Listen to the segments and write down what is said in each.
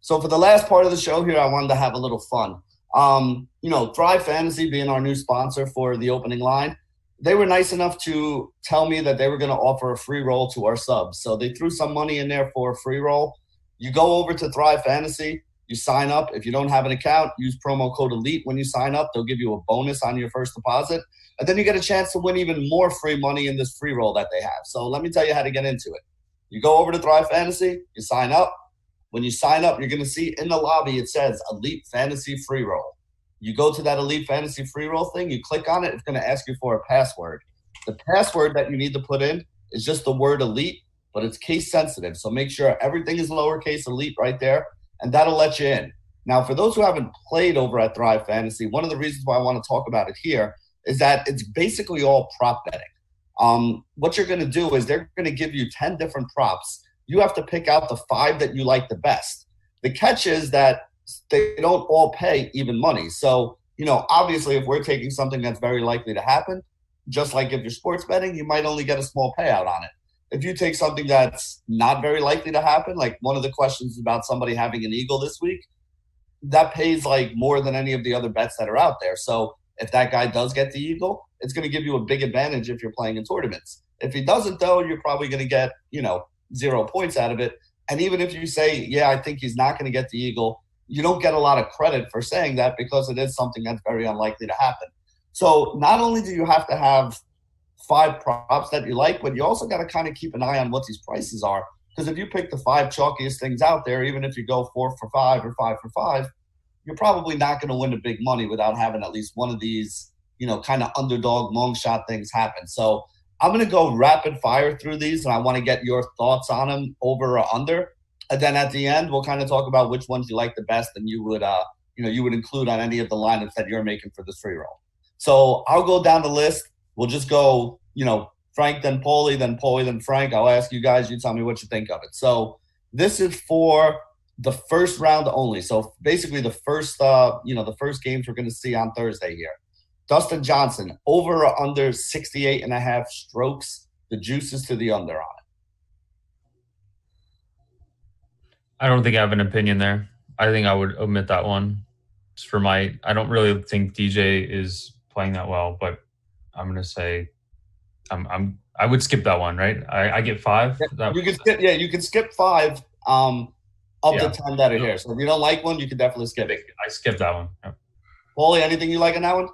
So for the last part of the show here, I wanted to have a little fun. Thrive Fantasy being our new sponsor for the opening line, they were nice enough to tell me that they were going to offer a free roll to our subs. So they threw some money in there for a free roll. You go over to Thrive Fantasy, you sign up. If you don't have an account, use promo code ELITE when you sign up. They'll give you a bonus on your first deposit. And then you get a chance to win even more free money in this free roll that they have. So let me tell you how to get into it. You go over to Thrive Fantasy, you sign up. When you sign up, you're going to see in the lobby, it says Elite Fantasy Free Roll. You go to that Elite Fantasy Free Roll thing, you click on it, it's going to ask you for a password. The password that you need to put in is just the word Elite, but it's case sensitive. So make sure everything is lowercase Elite right there, and that'll let you in. Now, for those who haven't played over at Thrive Fantasy, one of the reasons why I want to talk about it here is that it's basically all prop betting. What you're going to do is they're going to give you 10 different props. You have to pick out the 5 that you like the best. The catch is that they don't all pay even money. So, obviously, if we're taking something that's very likely to happen, just like if you're sports betting, you might only get a small payout on it. If you take something that's not very likely to happen, like one of the questions is about somebody having an eagle this week, that pays like more than any of the other bets that are out there. So if that guy does get the eagle, it's going to give you a big advantage if you're playing in tournaments. If he doesn't, though, you're probably going to get, 0 points out of it. And even if you say, yeah, I think he's not going to get the eagle, you don't get a lot of credit for saying that because it is something that's very unlikely to happen. So not only do you have to have 5 props that you like, but you also got to kind of keep an eye on what these prices are. Because if you pick the 5 chalkiest things out there, even if you go 4 for 5 or 5 for 5, you're probably not going to win the big money without having at least one of these, kind of underdog long shot things happen. So I'm going to go rapid fire through these, and I want to get your thoughts on them, over or under. And then at the end, we'll kind of talk about which ones you like the best, and you would include on any of the lineups that you're making for this free roll. So I'll go down the list. We'll just go, Frank, then Paulie, then Frank. I'll ask you guys. You tell me what you think of it. So this is for the first round only. So basically the first games we're going to see on Thursday here. Dustin Johnson, over or under 68.5 strokes. The juice is to the under on it. I don't think I have an opinion there. I think I would omit that one. Just for I don't really think DJ is playing that well, but I'm going to say I would skip that one, right? I get 5. You can skip 5 of the 10 that are here. So if you don't like one, you can definitely skip it. I skip that one. Yep. Paulie, anything you like in that one?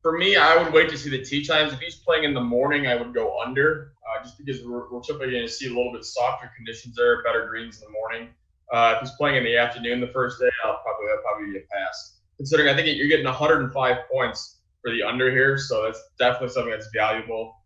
For me, I would wait to see the tee times. If he's playing in the morning, I would go under, just because we're typically going to see a little bit softer conditions there, better greens in the morning. If he's playing in the afternoon the first day, that'll probably be a pass. Considering I think you're getting 105 points for the under here, so that's definitely something that's valuable.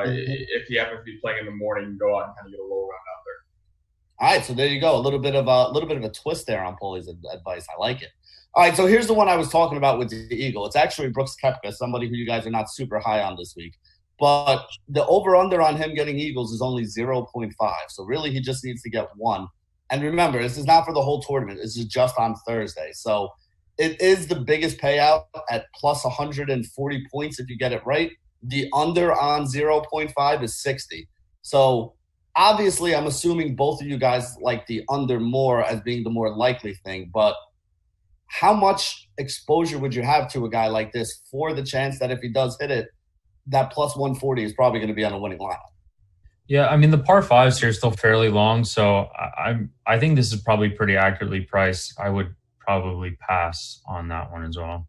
If he happens to be playing in the morning, go out and kind of get a low round out there. All right, so there you go. A little bit of a twist there on Paulie's advice. I like it. All right, so here's the one I was talking about with the eagle. It's actually Brooks Koepka, somebody who you guys are not super high on this week. But the over-under on him getting eagles is only 0.5. So really he just needs to get 1. And remember, this is not for the whole tournament. This is just on Thursday. So it is the biggest payout at plus 140 points if you get it right. The under on 0.5 is 60. So obviously I'm assuming both of you guys like the under more as being the more likely thing. But how much exposure would you have to a guy like this for the chance that if he does hit it, that plus 140 is probably going to be on a winning lineup? Yeah, I mean, the par 5s here are still fairly long, so I think this is probably pretty accurately priced. I would probably pass on that one as well.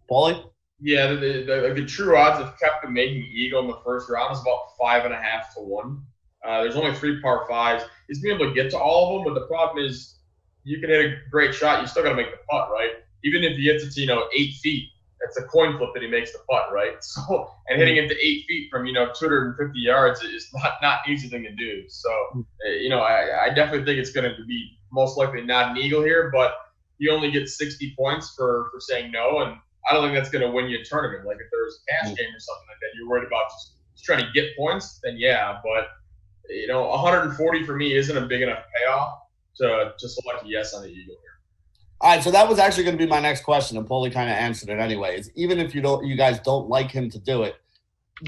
Paulie? Yeah, the true odds of Koepka making eagle in the first round is about 5.5 to 1. There's only 3 par 5s. He's been able to get to all of them, but the problem is you can hit a great shot. You still got to make the putt, right? Even if he hits it to 8 feet, it's a coin flip that he makes the putt, right? So, and hitting it to 8 feet from 250 yards is not an easy thing to do. So, I definitely think it's going to be most likely not an eagle here, but you only get 60 points for saying no, and I don't think that's going to win you a tournament. Like if there was a cash game or something like that, you're worried about just trying to get points, then yeah. But 140 for me isn't a big enough payoff to select a yes on the eagle here. All right, so that was actually going to be my next question, and Paulie kind of answered it anyways. Even if you guys don't like him to do it,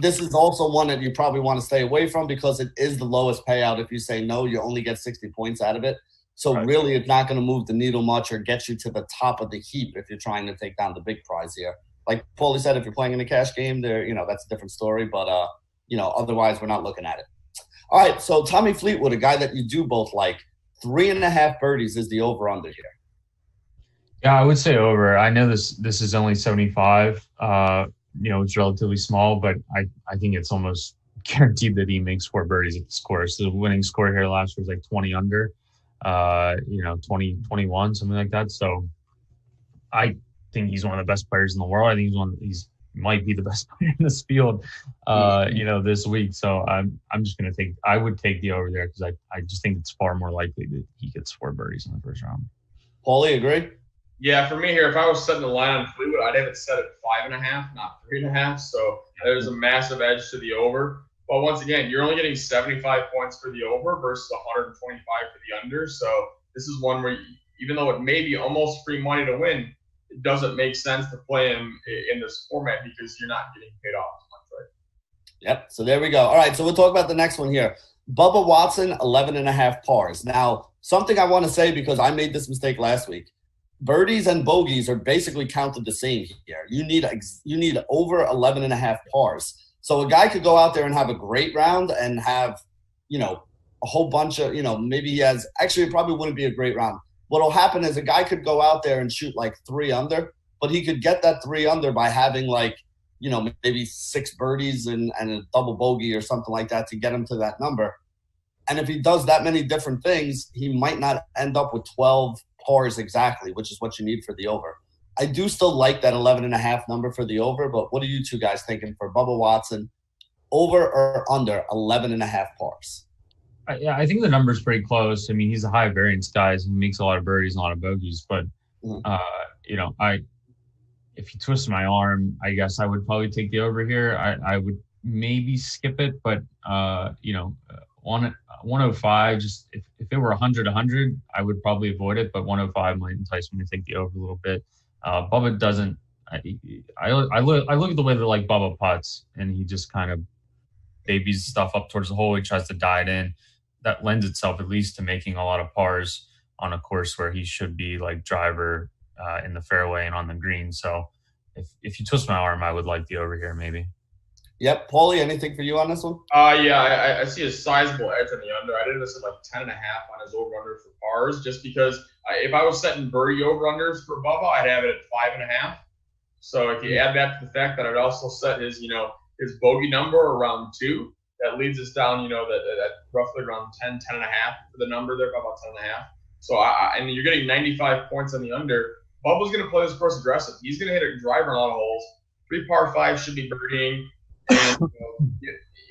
this is also one that you probably want to stay away from because it is the lowest payout. If you say no, you only get 60 points out of it. So Right. really, it's not going to move the needle much or get you to the top of the heap if you're trying to take down the big prize here. Like Paulie said, if you're playing in a cash game, there, that's a different story. But otherwise, we're not looking at it. All right, so Tommy Fleetwood, a guy that you do both like, 3.5 birdies is the over/under here. Yeah, I would say over. I know this is only 75. It's relatively small, but I think it's almost guaranteed that he makes 4 birdies at the score. So the winning score here last year was like 20 under, 20, 21, something like that. So I think he's one of the best players in the world. I think he's might be the best player in this field, this week. So I'm just going to I would take the over there because I just think it's far more likely that he gets 4 birdies in the first round. Paulie, agree? Yeah, for me here, if I was setting the line on Fleetwood, I'd have it set at 5.5, not 3.5. So there's a massive edge to the over. But once again, you're only getting 75 points for the over versus 125 for the under. So this is one where, even though it may be almost free money to win, it doesn't make sense to play him in this format because you're not getting paid off as much, right? Yep. So there we go. All right. So we'll talk about the next one here. Bubba Watson, 11.5 pars. Now, something I want to say because I made this mistake last week. Birdies and bogeys are basically counted the same here. You need over 11.5 pars. So a guy could go out there and have a great round and have, a whole bunch of, maybe he has – actually, it probably wouldn't be a great round. What will happen is a guy could go out there and shoot like 3 under, but he could get that 3 under by having like, maybe 6 birdies and a double bogey or something like that to get him to that number. And if he does that many different things, he might not end up with 12 pars exactly, which is what you need for the over. I do still like that 11.5 number for the over, but what are you two guys thinking for Bubba Watson? Over or under 11.5 pars? Yeah, I think the number's pretty close. I mean, he's a high variance guy. He makes a lot of birdies and a lot of bogeys. But, if you twist my arm, I guess I would probably take the over here. I would maybe skip it, but, 105, just if it were 100, I would probably avoid it. But 105 might entice me to take the over a little bit. Bubba doesn't. I look at the way that like Bubba putts, and he just kind of babies stuff up towards the hole. He tries to die it in. That lends itself at least to making a lot of pars on a course where he should be like driver in the fairway and on the green. So if you twist my arm, I would like the over here maybe. Yep. Paulie, anything for you on this one? Yeah, I see a sizable edge on the under. I did this at like 10.5 on his over-under for pars, just because if I was setting birdie over-unders for Bubba, I'd have it at 5.5. So if you add that to the fact that I'd also set his bogey number around 2, that leads us down, that roughly around 10.5 for the number there, about 10.5. So and you're getting 95 points on the under. Bubba's going to play this course aggressive. He's going to hit a driver on a lot of holes. 3 par 5 should be birdieing. And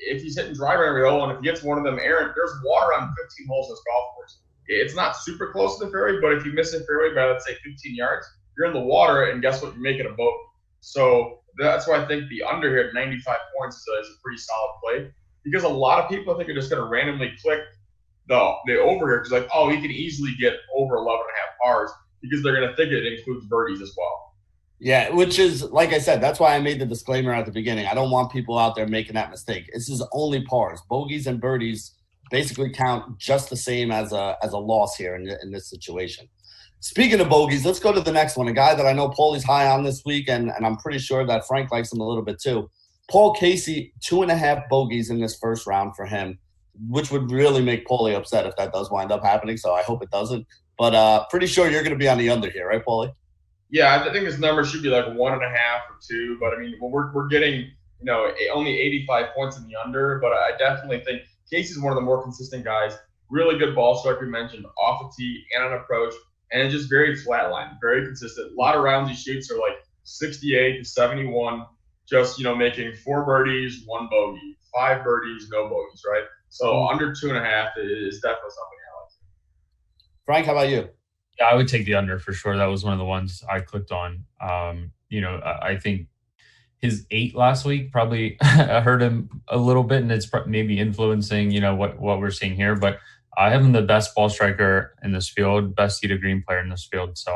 if he's hitting driver every hole, and if he gets one of them errant, there's water on 15 holes in this golf course. It's not super close to the fairway, but if you miss a fairway by, let's say, 15 yards, you're in the water, and guess what? You're making a boat. So that's why I think the under here at 95 points is a pretty solid play, because a lot of people, I think, are just going to randomly click the over here because, like, oh, he can easily get over 11.5 pars because they're going to think it includes birdies as well. Yeah, which is, like I said, that's why I made the disclaimer at the beginning. I don't want people out there making that mistake. This is only pars. Bogeys and birdies basically count just the same as a loss here in this situation. Speaking of bogeys, let's go to the next one. A guy that I know Paulie's high on this week, and I'm pretty sure that Frank likes him a little bit too. Paul Casey, 2.5 bogeys in this first round for him, which would really make Paulie upset if that does wind up happening, so I hope it doesn't. But pretty sure you're going to be on the under here, right, Paulie? Yeah, I think this number should be like 1.5 or 2. But I mean, we're getting only 85 points in the under. But I definitely think Casey's one of the more consistent guys. Really good ball strike, we mentioned, off the tee and on approach, and just very flat line, very consistent. A lot of rounds he shoots are like 68 to 71, just making 4 birdies, 1 bogey, 5 birdies, no bogeys, right? So under 2.5 is definitely something I like. Frank, how about you? Yeah, I would take the under for sure. That was one of the ones I clicked on. I think his 8 last week probably hurt him a little bit, and it's maybe influencing, what we're seeing here. But I have him the best ball striker in this field, best tee to green player in this field. So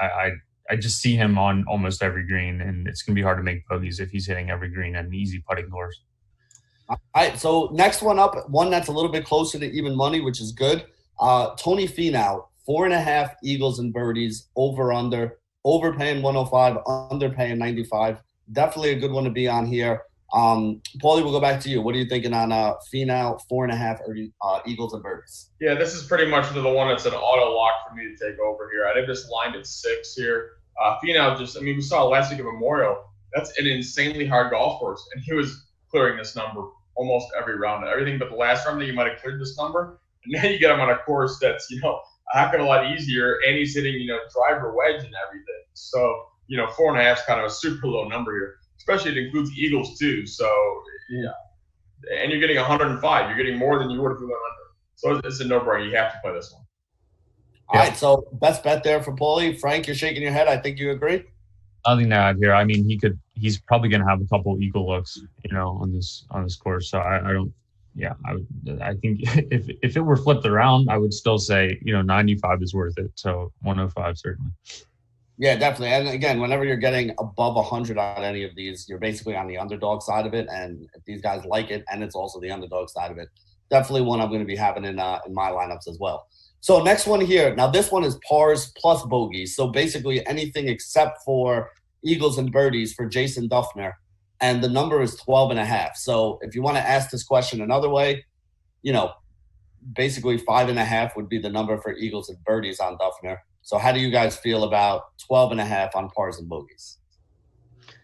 I just see him on almost every green, and it's going to be hard to make bogeys if he's hitting every green at an easy putting course. All right, so next one up, one that's a little bit closer to even money, which is good. Tony Finau, 4.5 eagles and birdies, over overpaying 105, underpaying 95. Definitely a good one to be on here. Paulie, we'll go back to you. What are you thinking on Finau, 4.5 eagles and birdies? Yeah, this is pretty much the one that's an auto lock for me to take over here. I did this lined at 6 here. Finau we saw last week at Memorial. That's an insanely hard golf course, and he was clearing this number almost every round. Everything but the last round that you might have cleared this number. And now you get him on a course that's, a heck of a lot easier, and he's hitting, driver wedge and everything. So, 4.5 is kind of a super low number here, especially it includes Eagles too. So, yeah. And you're getting 105. You're getting more than you would if you went under. So it's a no-brainer. You have to play this one. All right, so best bet there for Paulie. Frank, you're shaking your head. I think you agree. Nothing to add here. I mean, he's probably going to have a couple eagle looks, on this course. So I don't. Yeah, I think if it were flipped around, I would still say 95 is worth it. So 105 certainly. Yeah, definitely. And again, whenever you're getting above 100 on any of these, you're basically on the underdog side of it. And if these guys like it, and it's also the underdog side of it, definitely one I'm going to be having in my lineups as well. So next one here. Now this one is pars plus bogeys. So basically anything except for eagles and birdies for Jason Duffner. And the number is 12.5. So if you want to ask this question another way, basically 5.5 would be the number for eagles and birdies on Duffner. So how do you guys feel about 12.5 on pars and bogeys?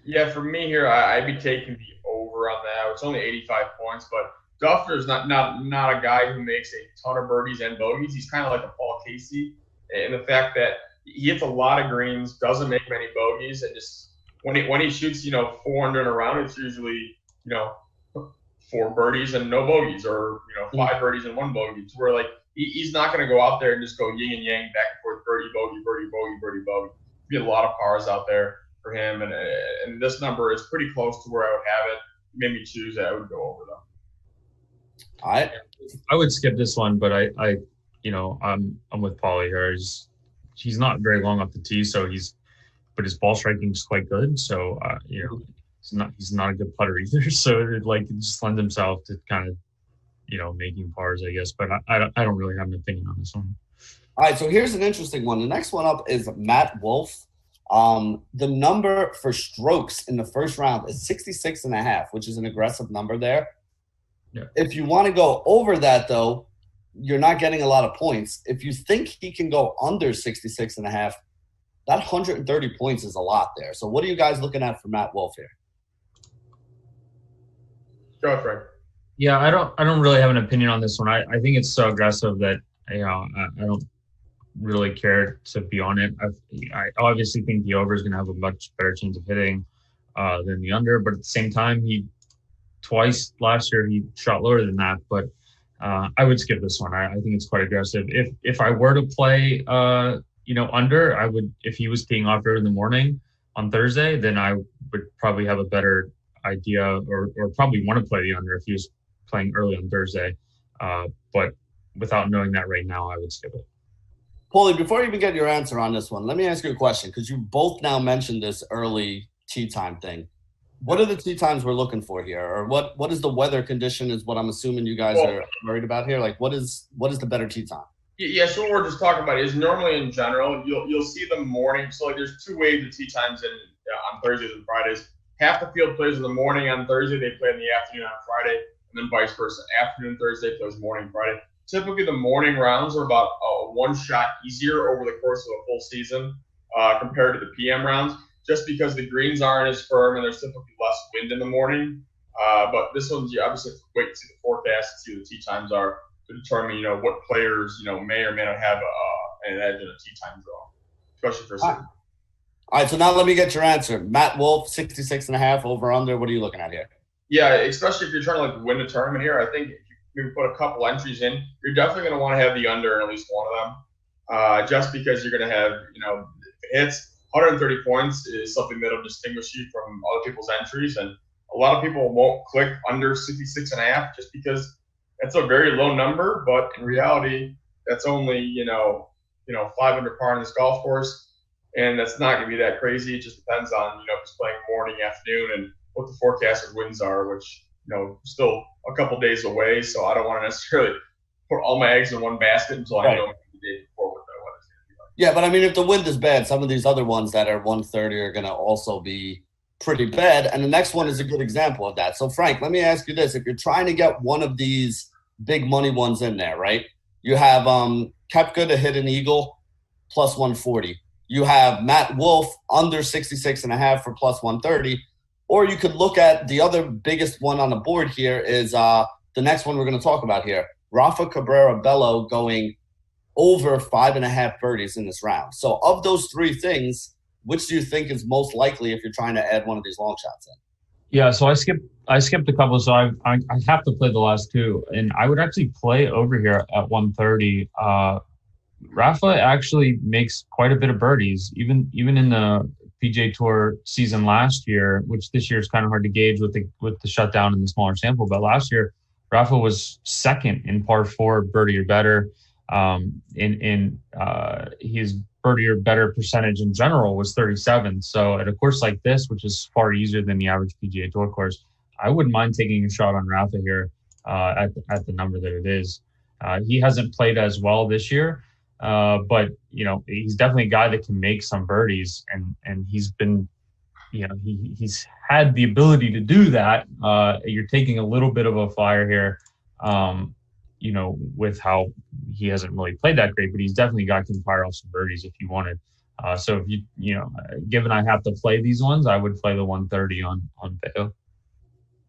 Yeah, for me here, I'd be taking the over on that. It's only 85 points, but Duffner's not a guy who makes a ton of birdies and bogeys. He's kind of like a Paul Casey in the fact that he hits a lot of greens, doesn't make many bogeys, and just when he shoots, 400 in a round, it's usually, 4 birdies and no bogeys, or 5 birdies and 1 bogey. To where like he's not going to go out there and just go yin and yang, back and forth, birdie, bogey, birdie, bogey, birdie, bogey. You get a lot of pars out there for him, and this number is pretty close to where I would have it. Made me choose that. I would go over them. All right. I would skip this one, but I'm with Paulie here. He's not very long off the tee, but his ball striking is quite good. So he's not a good putter either. So it just lends himself to kind of making pars, I guess. But I don't really have an opinion on this one. All right, so here's an interesting one. The next one up is Matt Wolff. The number for strokes in the first round is 66.5, which is an aggressive number there. Yeah. If you want to go over that, though, you're not getting a lot of points. If you think he can go under 66.5, that 130 points is a lot there. So what are you guys looking at for Matt Wolff here? Go ahead, Frank. Yeah, I don't really have an opinion on this one. I think it's so aggressive that I don't really care to be on it. I obviously think the over is going to have a much better chance of hitting than the under, but at the same time, twice last year he shot lower than that. But I would skip this one. I think it's quite aggressive. If I were to play under, I would, if he was teeing off early in the morning on Thursday, then I would probably have a better idea or probably want to play the under if he was playing early on Thursday. But without knowing that right now, I would skip it. Paulie, before you even get your answer on this one, let me ask you a question, because you both now mentioned this early tee time thing. What are the tee times we're looking for here? Or what is the weather condition is what I'm assuming you guys are worried about here? Like, what is the better tee time? Yeah, so what we're just talking about is normally in general, you'll see the morning. So like there's 2 waves of tee times on Thursdays and Fridays. Half the field plays in the morning on Thursday, they play in the afternoon on Friday, and then vice versa. Afternoon Thursday plays morning Friday. Typically the morning rounds are about 1 shot easier over the course of a full season compared to the PM rounds, just because the greens aren't as firm and there's typically less wind in the morning. But this one's, you obviously have to wait to see the forecast and see what the tee times are to determine, what players, may or may not have an edge in a tee time draw, especially for certain. All right, so now let me get your answer. Matt Wolff, 66.5 over under. What are you looking at here? Yeah, especially if you're trying to win a tournament here, I think if you maybe put a couple entries in, you're definitely going to want to have the under in at least one of them, just because you're going to have, if it hits 130 points is something that'll distinguish you from other people's entries, and a lot of people won't click under 66.5 just because that's a very low number, but in reality, that's only 500 par in this golf course, and that's not going to be that crazy. It just depends on if it's playing morning, afternoon, and what the forecasted winds are, which still a couple days away. So I don't want to necessarily put all my eggs in one basket until I Right. know the day before what that one is going to be like. Yeah, but I mean, if the wind is bad, some of these other ones that are 130 are going to also be pretty bad. And the next one is a good example of that. So, Frank, let me ask you this. If you're trying to get one of these big money ones in there, right? You have Koepka to hit an eagle plus 140. You have Matt Wolff under 66.5 for plus 130. Or you could look at the other biggest one on the board here is the next one we're going to talk about here. Rafa Cabrera Bello going over 5.5 birdies in this round. So of those three things, which do you think is most likely if you're trying to add one of these long shots in? Yeah, so I skipped a couple, so I have to play the last two, and I would actually play over here at 130. Rafa actually makes quite a bit of birdies, even in the PGA Tour season last year, which this year is kind of hard to gauge with the shutdown and the smaller sample. But last year, Rafa was second in par 4 birdie or better. His birdie or better percentage in general was 37. So at a course like this, which is far easier than the average PGA Tour course, I wouldn't mind taking a shot on Rafa here at the number that it is. He hasn't played as well this year, but he's definitely a guy that can make some birdies, and he's been, he's had the ability to do that. You're taking a little bit of a flyer here. With how he hasn't really played that great, but he's definitely got can fire off some birdies if you wanted. So if given I have to play these ones, I would play the 130 on Bello.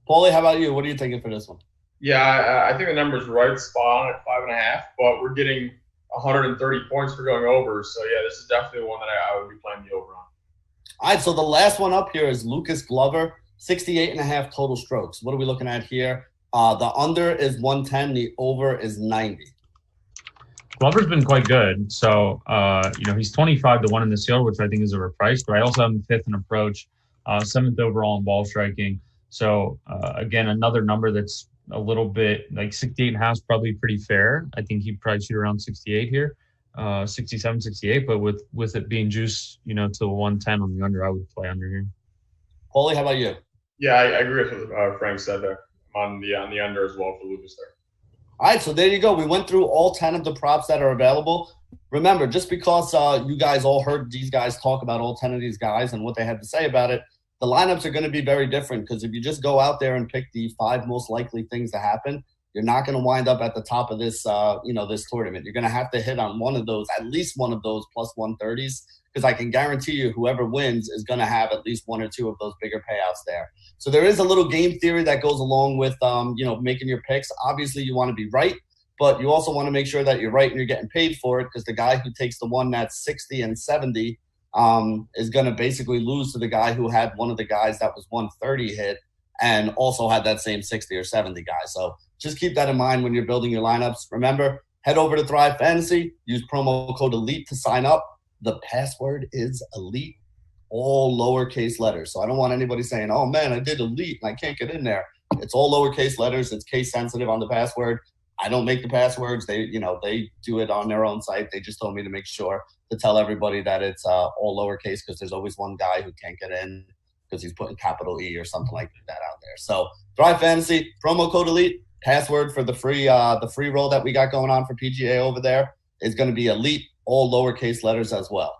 Paulie, how about you? What are you thinking for this one? Yeah, I think the number's right spot on at 5.5, but we're getting 130 points for going over. So yeah, this is definitely one that I would be playing the over on. All right, so the last one up here is Lucas Glover, 68.5 total strokes. What are we looking at here? The under is 110. The over is 90. Glover's been quite good. So, he's 25 to 1 in the field, which I think is overpriced. But I also have him 5th in approach, 7th overall in ball striking. So, again, another number that's a little bit like 68.5 is probably pretty fair. I think he'd probably shoot around 68 here, 67, 68. But with it being juiced, to 110 on the under, I would play under here. Paulie, how about you? Yeah, I agree with what Frank said there. On the under as well for Lucas there. All right, so there you go. We went through all 10 of the props that are available. Remember, just because you guys all heard these guys talk about all 10 of these guys and what they had to say about it, the lineups are going to be very different, because if you just go out there and pick the 5 most likely things to happen, you're not going to wind up at the top of this, this tournament. You're going to have to hit on one of those, at least one of those plus 130s, because I can guarantee you whoever wins is going to have at least one or two of those bigger payouts there. So there is a little game theory that goes along with, making your picks. Obviously, you want to be right, but you also want to make sure that you're right and you're getting paid for it, because the guy who takes the one that's 60 and 70 is going to basically lose to the guy who had one of the guys that was 130 hit and also had that same 60 or 70 guy. So just keep that in mind when you're building your lineups. Remember, head over to Thrive Fantasy, use promo code ELITE to sign up. The password is ELITE, all lowercase letters. So I don't want anybody saying, oh man, I did ELITE and I can't get in there. It's all lowercase letters. It's case sensitive on the password. I don't make the passwords. They do it on their own site. They just told me to make sure to tell everybody that it's all lowercase, because there's always one guy who can't get in because he's putting capital E or something like that out there. So Thrive Fantasy, promo code ELITE, password for the free roll that we got going on for PGA over there is going to be ELITE, all lowercase letters as well.